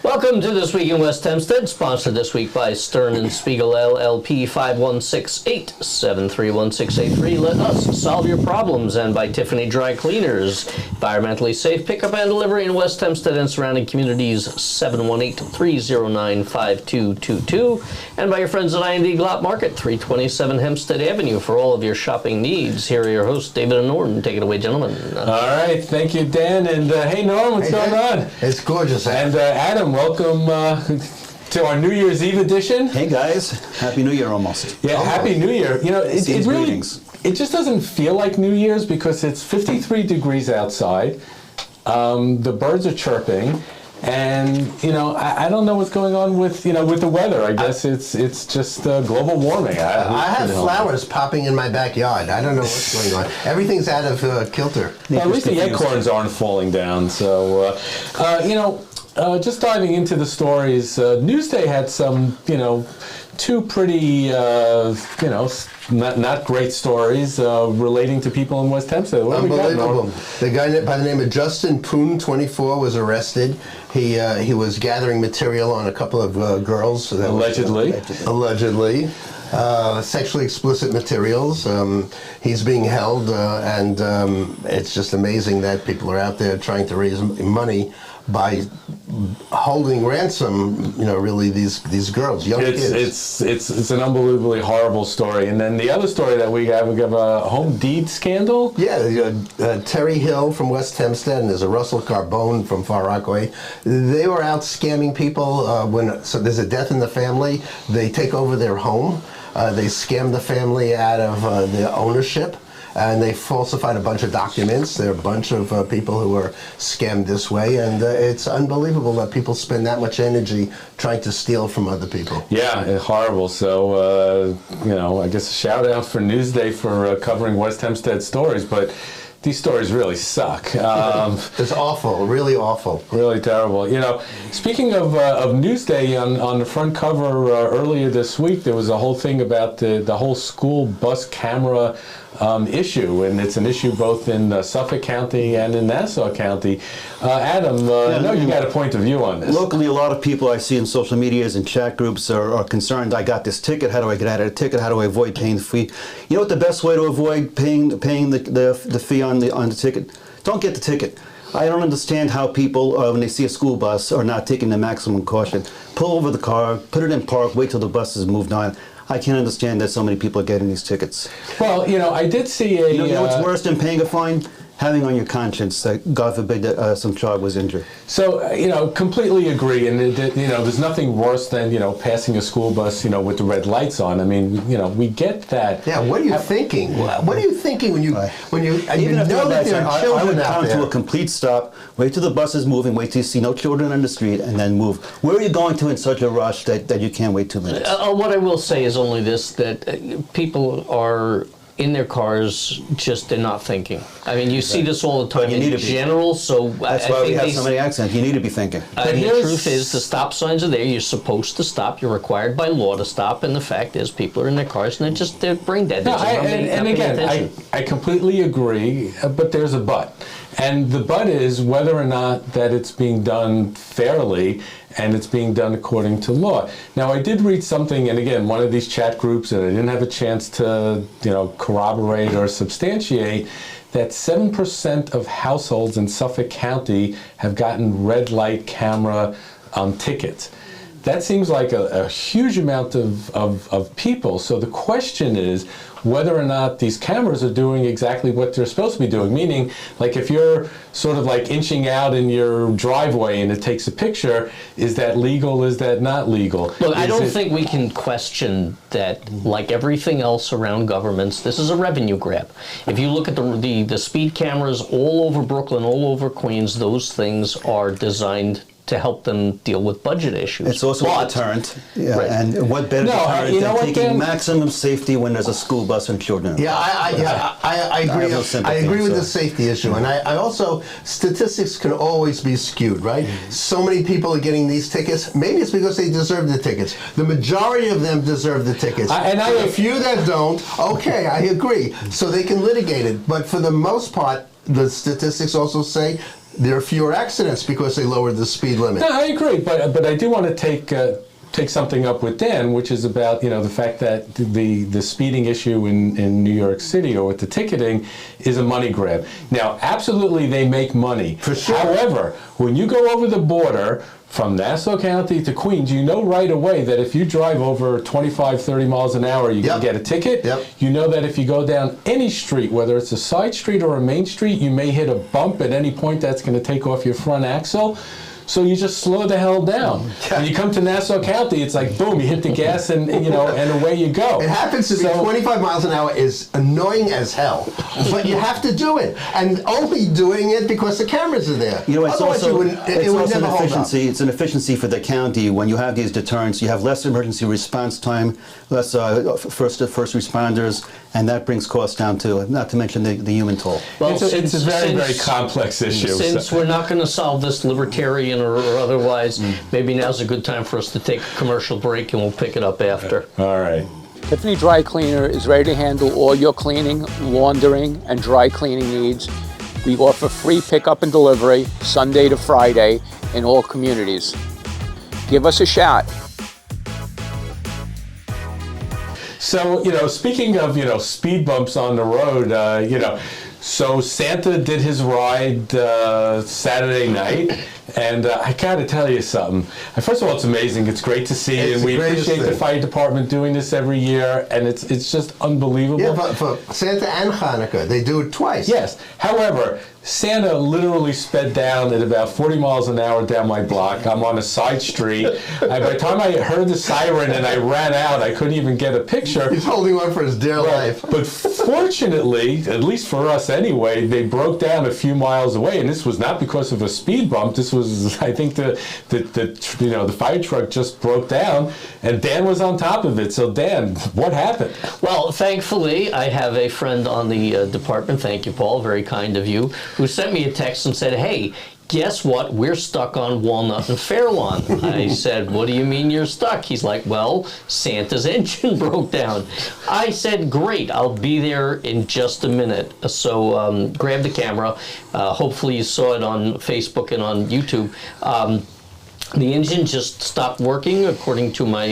Welcome to This Week in West Hempstead, sponsored this week by Stern & Spiegel LLP 5168-731683. Let us solve your problems. And by Tiffany Dry Cleaners, environmentally safe pickup and delivery in West Hempstead and surrounding communities, 718-309-5222. And by your friends at I&D Glot Market, 327 Hempstead Avenue, for all of your shopping needs. Here are your hosts, David and Norton. Take it away, gentlemen. All right. Thank you, Dan. And hey, Norm, what's going on? It's gorgeous. And Adam, welcome to our New Year's Eve edition. Hey guys, Happy New Year almost. Yeah, Almost. Happy New Year. You know, it really, greetings. it just doesn't feel like New Year's because it's 53 degrees outside. The birds are chirping. And, you know, I don't know what's going on with, with the weather. I guess it's just global warming. I have flowers popping in my backyard. I don't know what's going on. Everything's out of kilter. Well, at least the acorns aren't falling down. So, just diving into the stories, Newsday had some, two pretty, not great stories relating to people in West Hempstead. What Unbelievable. The guy by the name of Justin Poon, 24, was arrested. He was gathering material on a couple of girls. That Allegedly. Allegedly. Sexually explicit materials. He's being held, and it's just amazing that people are out there trying to raise money by holding ransom, really these girls, young kids. It's an unbelievably horrible story. And then the other story that we have a home deed scandal. Yeah, Terry Hill from West Hempstead, and there's a Russell Carbone from Far Rockaway. They were out scamming people. So there's a death in the family, they take over their home. They scam the family out of the ownership. And they falsified a bunch of documents. There are a bunch of people who were scammed this way, and it's unbelievable that people spend that much energy trying to steal from other people. Yeah, horrible. So, I guess a shout out for Newsday for covering West Hempstead stories, but these stories really suck. It's awful, really awful. Really terrible. Speaking of Newsday, on the front cover earlier this week, there was a whole thing about the whole school bus camera issue, and it's an issue both in Suffolk County and in Nassau County. Adam, I know you got a point of view on this. Locally, a lot of people I see in social medias and chat groups are concerned. I got this ticket. How do I get out of the ticket? How do I avoid paying the fee? You know what the best way to avoid paying the fee on the ticket? Don't get the ticket. I don't understand how people, when they see a school bus, are not taking the maximum caution. Pull over the car, put it in park, wait till the bus has moved on. I can't understand that so many people are getting these tickets. Well, I did see a... You know what's worse than paying a fine? Having on your conscience that, God forbid, that some child was injured. So, completely agree. And, there's nothing worse than, passing a school bus, with the red lights on. I mean, we get that. Yeah, what are you thinking? What are you thinking when you know that there are children I would out come there? to a complete stop, wait till the bus is moving, wait till you see no children on the street, and then move. Where are you going to in such a rush that you can't wait 2 minutes? What I will say is only this, that people are in their cars, they're not thinking. I mean, you see this all the time in general, so That's why we have so many accidents. You need to be thinking. The truth is, the stop signs are there. You're supposed to stop. You're required by law to stop. And the fact is, people are in their cars and they're brain dead. No, I completely agree, but there's a but. And the but is whether or not that it's being done fairly and it's being done according to law. Now, I did read something, and again, one of these chat groups, and I didn't have a chance to, corroborate or substantiate, that 7% of households in Suffolk County have gotten red light camera tickets. That seems like a huge amount of people. So the question is whether or not these cameras are doing exactly what they're supposed to be doing. Meaning, like if you're sort of like inching out in your driveway and it takes a picture, is that legal? Is that not legal? Look, I don't think we can question that. Like everything else around governments, this is a revenue grab. If you look at the speed cameras all over Brooklyn, all over Queens, those things are designed to help them deal with budget issues. It's also a deterrent. Yeah, right. And what better deterrent than taking maximum safety when there's a school bus and children? Yeah, I agree. I agree with the safety issue, and I also, statistics can always be skewed, right? So many people are getting these tickets. Maybe it's because they deserve the tickets. The majority of them deserve the tickets. A few that don't, okay, I agree. So they can litigate it, but for the most part, the statistics also say there are fewer accidents because they lowered the speed limit. No, I agree, but I do want to take something up with Dan, which is about the fact that the speeding issue in New York City or with the ticketing is a money grab. Now, absolutely, they make money. For sure. However, when you go over the border from Nassau County to Queens, you know right away that if you drive over 25, 30 miles an hour, you can get a ticket. Yep. You know that if you go down any street, whether it's a side street or a main street, you may hit a bump at any point that's going to take off your front axle. So you just slow the hell down. When you come to Nassau County, it's like boom, you hit the gas and away you go. It happens to be 25 miles an hour is annoying as hell, but you have to do it, and only doing it because the cameras are there. It's Otherwise, also, it would never an hold up. efficiency. It's an efficiency for the county when you have these deterrents. You have less emergency response time, less first responders, and that brings costs down too. Not to mention the human toll. Well, it's a very, very complex issue. Since we're not going to solve this libertarian or otherwise, maybe now's a good time for us to take a commercial break, and we'll pick it up after. All right. Tiffany Dry Cleaner is ready to handle all your cleaning, laundering, and dry cleaning needs. We offer free pickup and delivery Sunday to Friday in all communities. Give us a shot. So, speaking of, speed bumps on the road, so Santa did his ride Saturday night, and I got to tell you something. First of all, it's amazing. It's great to see, and we appreciate the fire department doing this every year, and it's just unbelievable. Yeah, but for Santa and Hanukkah, they do it twice. Yes. However, Santa literally sped down at about 40 miles an hour down my block. I'm on a side street. By the time I heard the siren and I ran out, I couldn't even get a picture. He's holding on for his dear life. But fortunately, at least for us anyway, they broke down a few miles away, and this was not because of a speed bump. This was, I think, the fire truck just broke down, and Dan was on top of it. So Dan, what happened? Well, thankfully, I have a friend on the department. Thank you, Paul. Very kind of you. Who sent me a text and said, "Hey, guess what? We're stuck on Walnut and Fairlawn." I said, "What do you mean you're stuck?" He's like, "Well, Santa's engine broke down." I said, "Great, I'll be there in just a minute." So grab the camera. Hopefully you saw it on Facebook and on YouTube. The engine just stopped working. According to my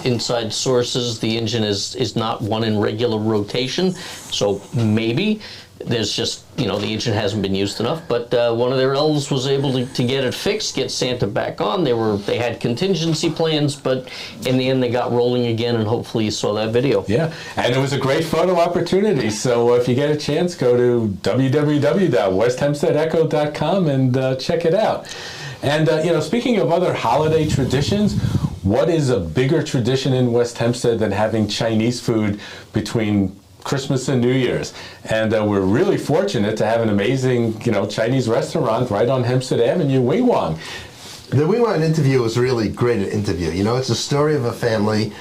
inside sources, the engine is not one in regular rotation. So maybe there's just, the engine hasn't been used enough, but one of their elves was able to get it fixed, get Santa back on. They had contingency plans, but in the end they got rolling again, and hopefully you saw that video. Yeah, and it was a great photo opportunity. So if you get a chance, go to www.westhempsteadecho.com and check it out. And speaking of other holiday traditions, what is a bigger tradition in West Hempstead than having Chinese food between Christmas and New Year's? And we're really fortunate to have an amazing, Chinese restaurant right on Hempstead Avenue, Wing Wong. The Wing Wong interview was really great interview. It's a story of a family,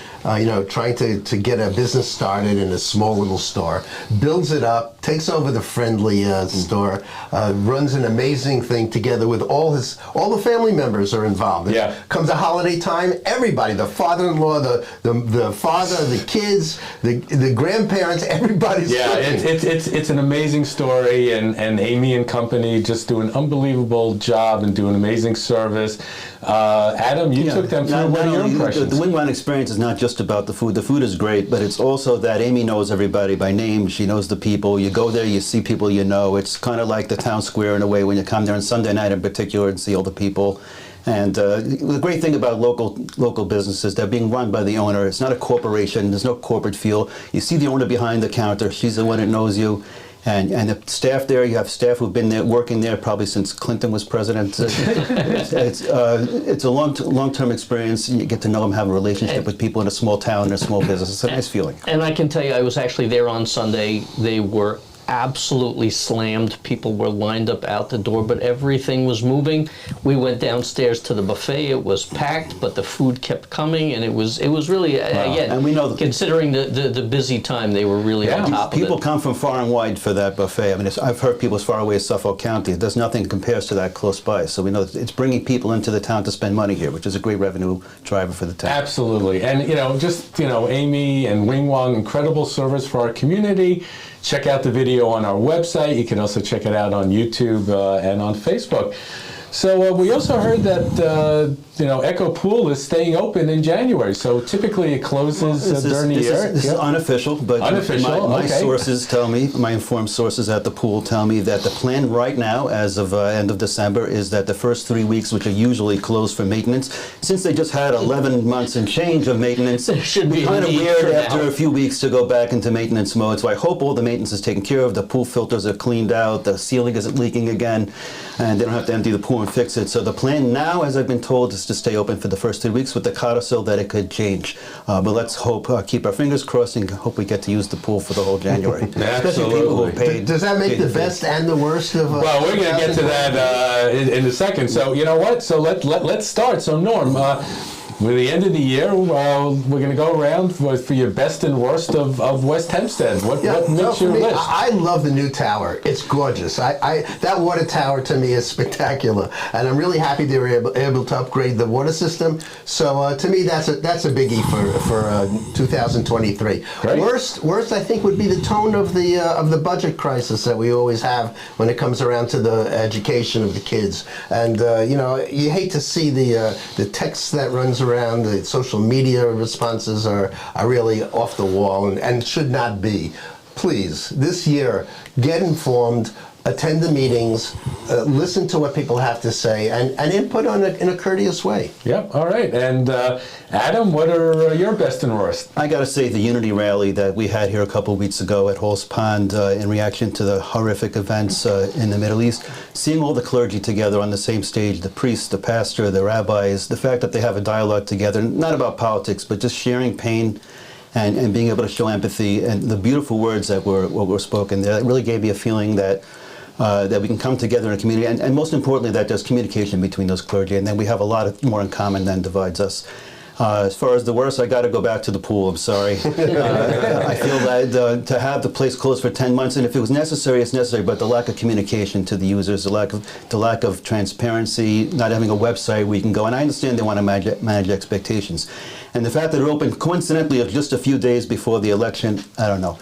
trying to get a business started in a small little store, builds it up, takes over the friendly store, runs an amazing thing together with all the family members are involved. Yeah. Comes a holiday time, everybody, the father-in-law, the father, the kids, the grandparents, everybody's cooking. It's an amazing story, and Amy and company just do an unbelievable job and do an amazing service. Adam, you took them through one of your impressions. The Wing Wong experience is not just about the food. The food is great, but it's also that Amy knows everybody by name. She knows the people. You go there, you see people you know. It's kind of like the town square in a way when you come there on Sunday night in particular and see all the people. And the great thing about local businesses, they're being run by the owner. It's not a corporation. There's no corporate feel. You see the owner behind the counter. She's the one that knows you. And the staff there, you have staff who've been there, working there probably since Clinton was president. It's a long-term experience. You get to know them, have a relationship with people in a small town and a small business. It's a nice feeling. And I can tell you, I was actually there on Sunday. They were absolutely slammed. People were lined up out the door, but everything was moving. We went downstairs to the buffet. It was packed, but the food kept coming, and it was really again. And we know considering the busy time, they were really on top of it. People come from far and wide for that buffet. I mean, I've heard people as far away as Suffolk County. There's nothing that compares to that close by. So we know it's bringing people into the town to spend money here, which is a great revenue driver for the town. Absolutely, and Amy and Wing Wong, incredible service for our community. Check out the video video on our website. You can also check it out on YouTube and on Facebook. So we also heard that Echo Pool is staying open in January. So typically it closes during the year. This is unofficial, but my okay. sources tell me, my informed sources at the pool tell me that the plan right now, as of end of December, is that the first 3 weeks, which are usually closed for maintenance, since they just had 11 months and change of maintenance, it should be kind of weird after now. a few weeks to go back into maintenance mode. So I hope all the maintenance is taken care of. The pool filters are cleaned out. The ceiling isn't leaking again, and they don't have to empty the pool and fix it. So the plan now, as I've been told, is to stay open for the first 3 weeks with the codicil that it could change. But let's hope, keep our fingers crossed, and hope we get to use the pool for the whole January. Especially people who paid. Does that make the best and the worst of? Well, we're going to get to that in a second. So you know what? So let's start. So Norm, with the end of the year, we're going to go around for your best and worst of West Hempstead. What makes your list? I love the new tower. It's gorgeous. That water tower to me is spectacular, and I'm really happy they were able to upgrade the water system. So to me, that's a biggie for 2023. Great. Worst I think would be the tone of the budget crisis that we always have when it comes around to the education of the kids. And you hate to see the text that runs around. The social media responses are really off the wall and should not be. Please, this year, get informed, attend the meetings, listen to what people have to say, and input in a courteous way. Yep, all right. And Adam, what are your best and worst? I got to say, the Unity rally that we had here a couple of weeks ago at Horse Pond in reaction to the horrific events in the Middle East, seeing all the clergy together on the same stage, the priest, the pastor, the rabbis, the fact that they have a dialogue together, not about politics, but just sharing pain and being able to show empathy, and the beautiful words that were spoken there, it really gave me a feeling that we can come together in a community, and most importantly, that there's communication between those clergy, and then we have a lot more in common than divides us. As far as the worst, I got to go back to the pool. I'm sorry. I feel that to have the place closed for 10 months, and if it was necessary, it's necessary. But the lack of communication to the users, the lack of transparency, not having a website where you can go, and I understand they want to manage expectations, and the fact that it opened coincidentally just a few days before the election, I don't know.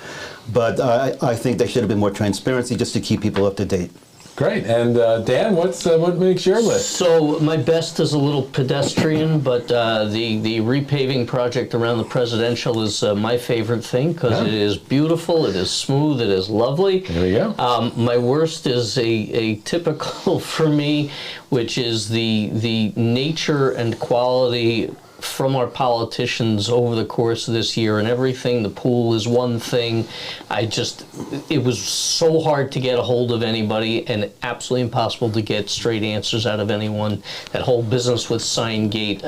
But I think there should have been more transparency just to keep people up to date. Great. And Dan, what makes your list? So my best is a little pedestrian, but the repaving project around the presidential is my favorite thing because it is beautiful, it is smooth, it is lovely. There we go. My worst is a typical for me, which is the nature and quality from our politicians over the course of this year and everything. The pool is one thing. It was so hard to get a hold of anybody and absolutely impossible to get straight answers out of anyone. That whole business with Signgate,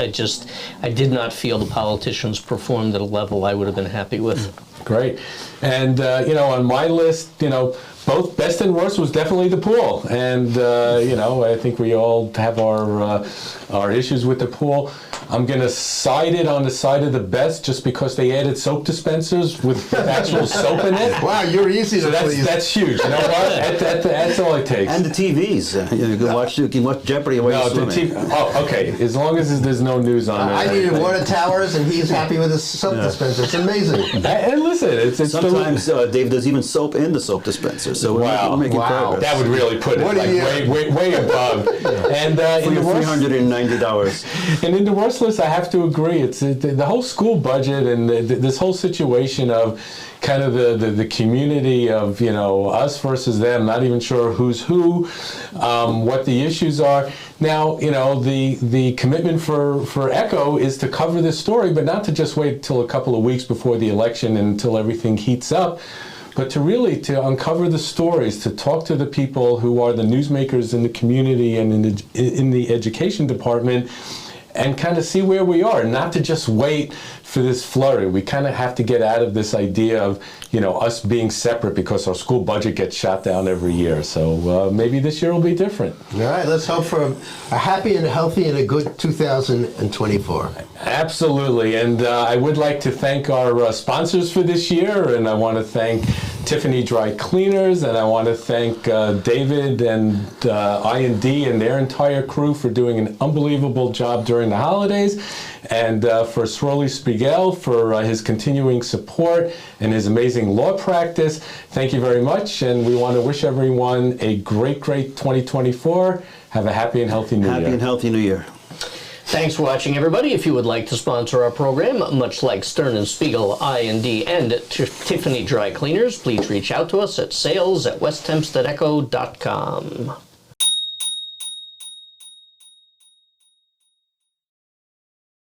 I did not feel the politicians performed at a level I would have been happy with. Great. And, on my list, both best and worst was definitely the pool. And, I think we all have our issues with the pool. I'm going to side it on the side of the best just because they added soap dispensers with actual soap in it. Wow, you're easy to please. That's huge. You know what? That's all it takes. And the TVs. You can watch Jeopardy while you're swimming. Okay. As long as there's no news on it. I needed water towers, and he's happy with his soap dispenser. It's amazing. And listen, it's sometimes Dave does even soap in the soap dispenser. So we're making progress. That would really put it way above. And in the worst, $390. And in the worst list, I have to agree. It's the whole school budget and this whole situation of kind of the community of us versus them. Not even sure who's who, what the issues are. Now the commitment for Echo is to cover this story, but not to just wait till a couple of weeks before the election and until everything heats up. But to uncover the stories, to talk to the people who are the newsmakers in the community and in the education department, and kind of see where we are, not to just wait for this flurry. We kind of have to get out of this idea of, us being separate because our school budget gets shot down every year. So maybe this year will be different. All right, let's hope for a happy and healthy and a good 2024. Absolutely, and I would like to thank our sponsors for this year, and I want to thank Tiffany Dry Cleaners, and I want to thank David and I&D and their entire crew for doing an unbelievable job during the holidays, and for Swirly Speak Spiegel for his continuing support and his amazing law practice. Thank you very much, and we want to wish everyone a great 2024. Have a happy and healthy New Year. Happy and healthy New Year. Thanks for watching, everybody. If you would like to sponsor our program, much like Stern and Spiegel, I&D, and Tiffany Dry Cleaners, please reach out to us at sales@westhempsteadecho.com.